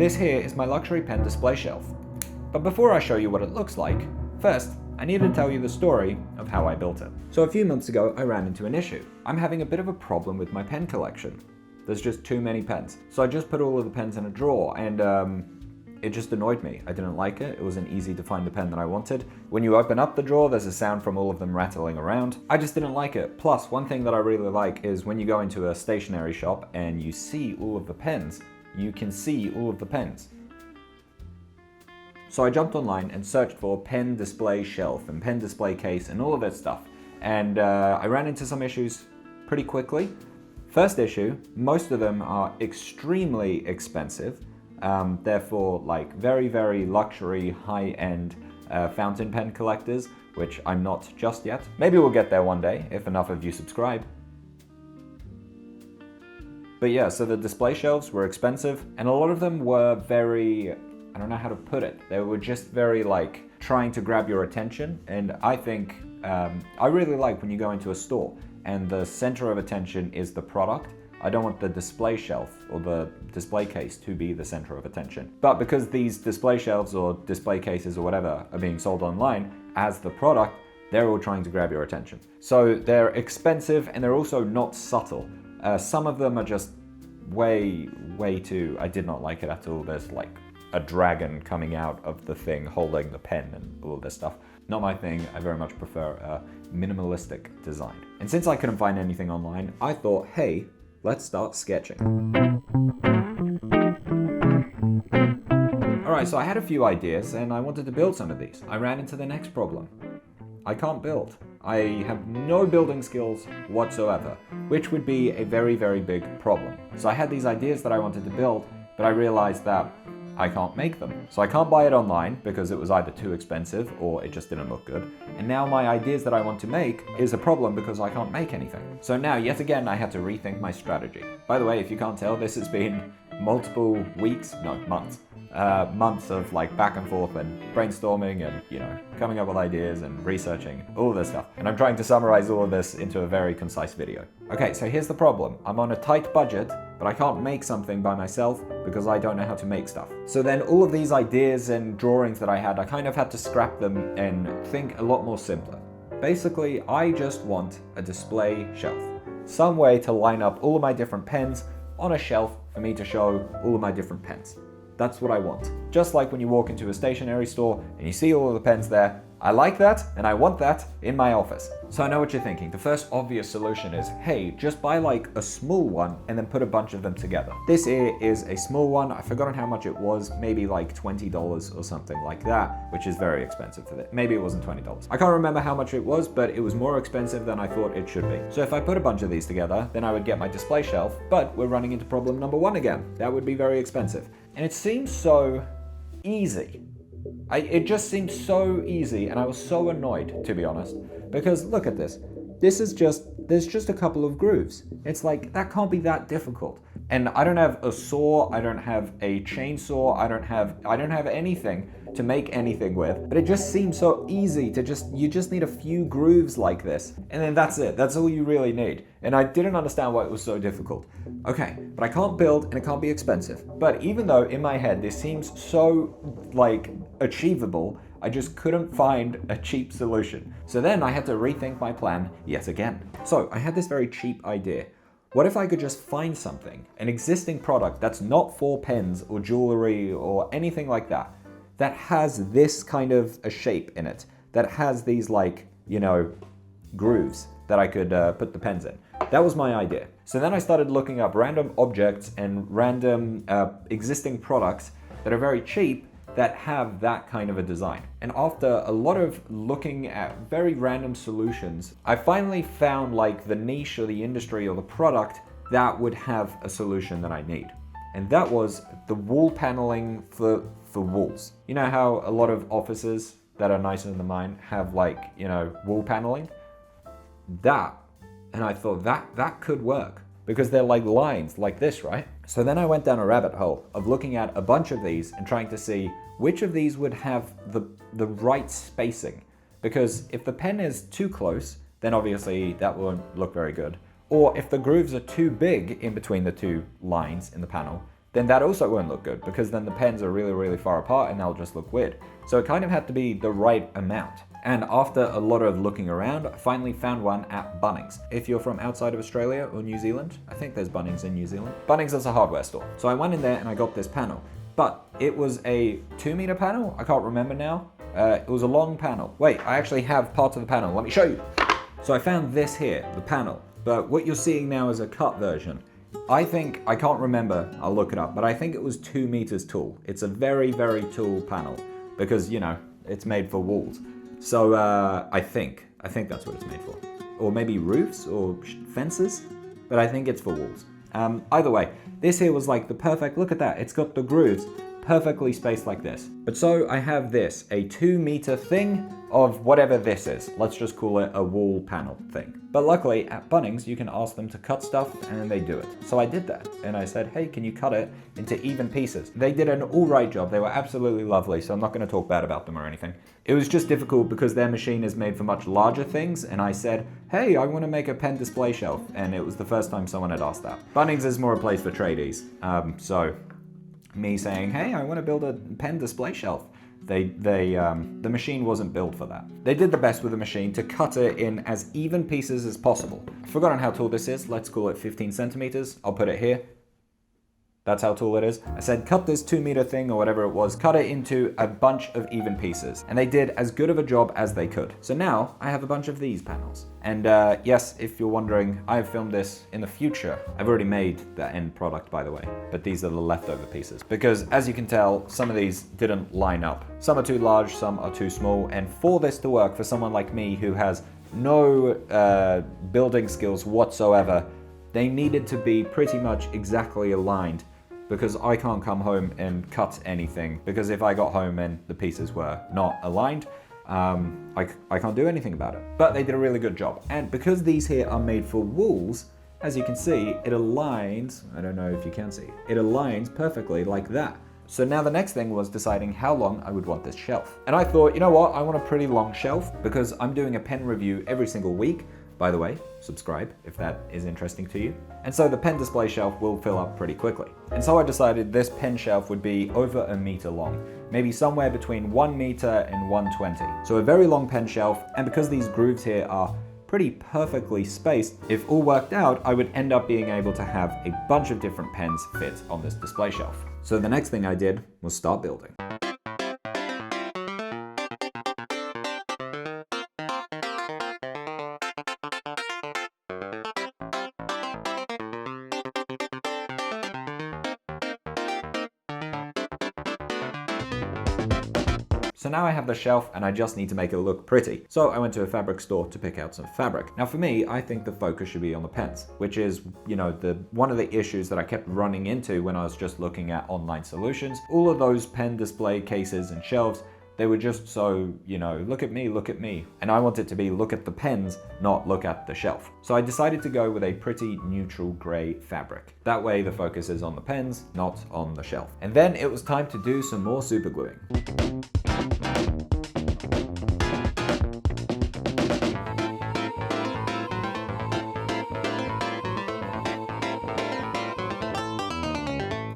This here is my luxury pen display shelf. But before I show you what it looks like, first, I need to tell you the story of how I built it. So a few months ago, I ran into an issue. I'm having a bit of a problem with my pen collection. There's just too many pens. So I just put all of the pens in a drawer and it just annoyed me. I didn't like it. It wasn't easy to find the pen that I wanted. When you open up the drawer, there's a sound from all of them rattling around. I just didn't like it. Plus, one thing that I really like is when you go into a stationery shop and you see all of the pens, you can see all of the pens. So I jumped online and searched for pen display shelf and pen display case and all of that stuff. And I ran into some issues pretty quickly. First issue, most of them are extremely expensive. Therefore, like very, very luxury, high-end fountain pen collectors, which I'm not just yet. Maybe we'll get there one day, if enough of you subscribe. But yeah, so the display shelves were expensive, and a lot of them were very, I don't know how to put it. They were just very like trying to grab your attention, and I think, I really like when you go into a store and the center of attention is the product. I don't want the display shelf or the display case to be the center of attention. But because these display shelves or display cases or whatever are being sold online as the product, they're all trying to grab your attention. So they're expensive and they're also not subtle. Some of them are just way too, I did not like it at all. There's like a dragon coming out of the thing holding the pen and all of this stuff. Not my thing. I very much prefer a minimalistic design. And since I couldn't find anything online, I thought, hey, let's start sketching. Alright, so I had a few ideas and I wanted to build some of these. I ran into the next problem. I can't build. I have no building skills whatsoever, which would be a very, very big problem. So I had these ideas that I wanted to build, but I realized that I can't make them. So I can't buy it online because it was either too expensive or it just didn't look good. And now my ideas that I want to make is a problem because I can't make anything. So now, yet again, I had to rethink my strategy. By the way, if you can't tell, this has been multiple weeks, no, months. Months of like back and forth and brainstorming and, you know, coming up with ideas and researching, all of this stuff. And I'm trying to summarize all of this into a very concise video. Okay, so here's the problem. I'm on a tight budget, but I can't make something by myself because I don't know how to make stuff. So then all of these ideas and drawings that I had, I kind of had to scrap them and think a lot more simpler. Basically, I just want a display shelf. Some way to line up all of my different pens on a shelf for me to show all of my different pens. That's what I want. Just like when you walk into a stationery store and you see all of the pens there, I like that and I want that in my office. So I know what you're thinking. The first obvious solution is, hey, just buy like a small one and then put a bunch of them together. This here is a small one. I've forgotten how much it was, maybe like $20 or something like that, which is very expensive for this. Maybe it wasn't $20. I can't remember how much it was, but it was more expensive than I thought it should be. So if I put a bunch of these together, then I would get my display shelf, but we're running into problem number one again. That would be very expensive. And it seems so easy. It just seemed so easy and I was so annoyed, to be honest, because look at this. There's just a couple of grooves. It's like, that can't be that difficult. And I don't have a saw, I don't have a chainsaw, I don't have anything to make anything with, but it just seems so easy to you just need a few grooves like this, and then that's it. That's all you really need. And I didn't understand why it was so difficult. Okay, but I can't build and it can't be expensive. But even though in my head this seems so like achievable, I just couldn't find a cheap solution. So then I had to rethink my plan yet again. So I had this very cheap idea. What if I could just find something, an existing product that's not for pens or jewelry or anything like that, that has this kind of a shape in it, that has these like, you know, grooves that I could put the pens in. That was my idea. So then I started looking up random objects and random existing products that are very cheap that have that kind of a design. And after a lot of looking at very random solutions, I finally found like the niche or the industry or the product that would have a solution that I need. And that was the wall paneling for walls. You know how a lot of offices that are nicer than mine have like, you know, wall paneling? That, and I thought that could work because they're like lines like this, right? So then I went down a rabbit hole of looking at a bunch of these and trying to see which of these would have the right spacing. Because if the pen is too close, then obviously that won't look very good. Or if the grooves are too big in between the two lines in the panel, then that also won't look good because then the pens are really, really far apart and they'll just look weird. So it kind of had to be the right amount. And after a lot of looking around, I finally found one at Bunnings. If you're from outside of Australia or New Zealand, I think there's Bunnings in New Zealand. Bunnings is a hardware store. So I went in there and I got this panel, but it was a 2-meter panel. I can't remember now. It was a long panel. Wait, I actually have parts of the panel. Let me show you. So I found this here, the panel, but what you're seeing now is a cut version. I can't remember, I'll look it up, but I think it was 2 meters tall. It's a very, very tall panel because, you know, it's made for walls. So I think that's what it's made for. Or maybe roofs or fences, but I think it's for walls. Either way, this here was like the perfect, look at that, it's got the grooves perfectly spaced like this. But so I have this, a 2-meter thing of whatever this is. Let's just call it a wall panel thing. But luckily at Bunnings, you can ask them to cut stuff and they do it. So I did that and I said, hey, can you cut it into even pieces? They did an all right job. They were absolutely lovely. So I'm not going to talk bad about them or anything. It was just difficult because their machine is made for much larger things. And I said, hey, I want to make a pen display shelf. And it was the first time someone had asked that. Bunnings is more a place for tradies. So me saying, hey, I want to build a pen display shelf. The machine wasn't built for that. They did the best with the machine to cut it in as even pieces as possible. I've forgotten how tall this is. Let's call it 15 centimeters. I'll put it here. That's how tall it is. I said, cut this 2-meter thing or whatever it was, cut it into a bunch of even pieces. And they did as good of a job as they could. So now I have a bunch of these panels. And yes, if you're wondering, I have filmed this in the future. I've already made the end product, by the way, but these are the leftover pieces. Because as you can tell, some of these didn't line up. Some are too large, some are too small. And for this to work, for someone like me who has no building skills whatsoever, they needed to be pretty much exactly aligned, because I can't come home and cut anything, because if I got home and the pieces were not aligned, I can't do anything about it. But they did a really good job. And because these here are made for walls, as you can see, it aligns, I don't know if you can see, it aligns perfectly like that. So now the next thing was deciding how long I would want this shelf. And I thought, you know what, I want a pretty long shelf because I'm doing a pen review every single week. By the way, subscribe if that is interesting to you. And so the pen display shelf will fill up pretty quickly. And so I decided this pen shelf would be over 1 meter long, maybe somewhere between 1 meter and 120. So a very long pen shelf, and because these grooves here are pretty perfectly spaced, if all worked out, I would end up being able to have a bunch of different pens fit on this display shelf. So the next thing I did was start building. So now I have the shelf and I just need to make it look pretty. So I went to a fabric store to pick out some fabric. Now for me, I think the focus should be on the pens, which is, you know, one of the issues that I kept running into when I was just looking at online solutions. All of those pen display cases and shelves, they were just so, you know, look at me, look at me. And I want it to be look at the pens, not look at the shelf. So I decided to go with a pretty neutral gray fabric. That way the focus is on the pens, not on the shelf. And then it was time to do some more super gluing.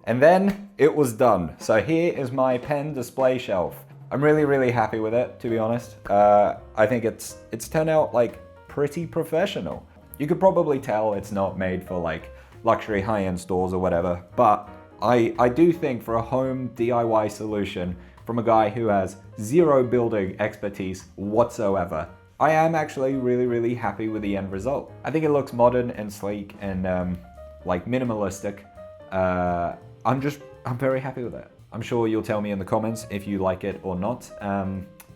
And then it was done. So here is my pen display shelf. I'm really, really happy with it, to be honest. I think it's turned out like pretty professional. You could probably tell it's not made for like luxury high-end stores or whatever, but I do think for a home DIY solution from a guy who has zero building expertise whatsoever, I am actually really, really happy with the end result. I think it looks modern and sleek and like minimalistic. I'm very happy with it. I'm sure you'll tell me in the comments if you like it or not.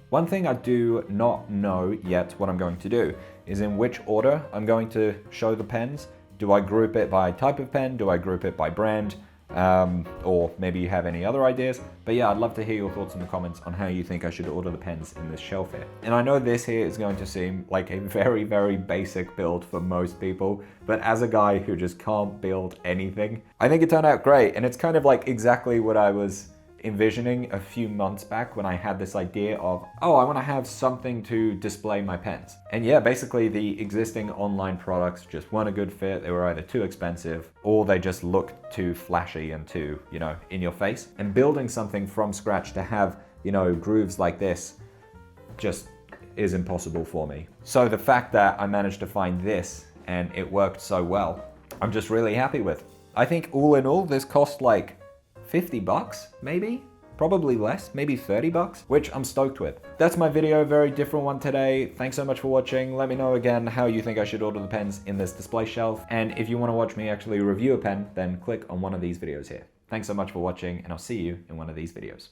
One thing I do not know yet what I'm going to do is in which order I'm going to show the pens. Do I group it by type of pen? Do I group it by brand? Or maybe you have any other ideas. But yeah, I'd love to hear your thoughts in the comments on how you think I should order the pens in this shelf here. And I know this here is going to seem like a very, very basic build for most people, but as a guy who just can't build anything, I think it turned out great. And it's kind of like exactly what I was envisioning a few months back when I had this idea of, oh, I want to have something to display my pens. And yeah, basically the existing online products just weren't a good fit. They were either too expensive or they just looked too flashy and too, you know, in your face. And building something from scratch to have, you know, grooves like this just is impossible for me. So the fact that I managed to find this and it worked so well, I'm just really happy with. I think all in all, this cost like 50 bucks, maybe? Probably less, maybe 30 bucks, which I'm stoked with. That's my video, very different one today. Thanks so much for watching. Let me know again how you think I should order the pens in this display shelf. And if you want to watch me actually review a pen, then click on one of these videos here. Thanks so much for watching, and I'll see you in one of these videos.